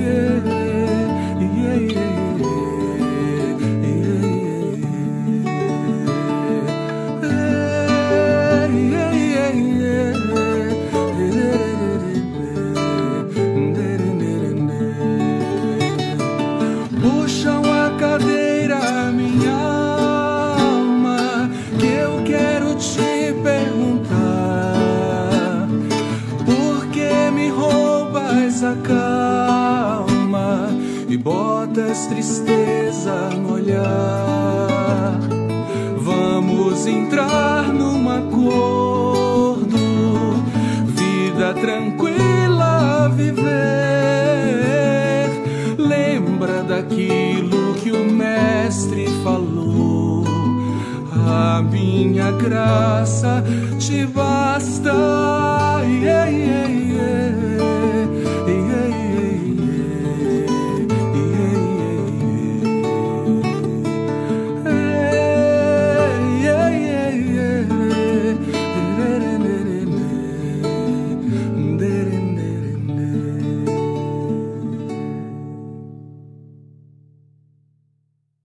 Puxam a cadeira, minha alma, que eu quero te perguntar: por que me roubas a calma e botas tristeza no olhar? Vamos entrar num acordo, vida tranquila viver. Lembra daquilo que o mestre falou: a minha graça te basta. Yeah, yeah, yeah.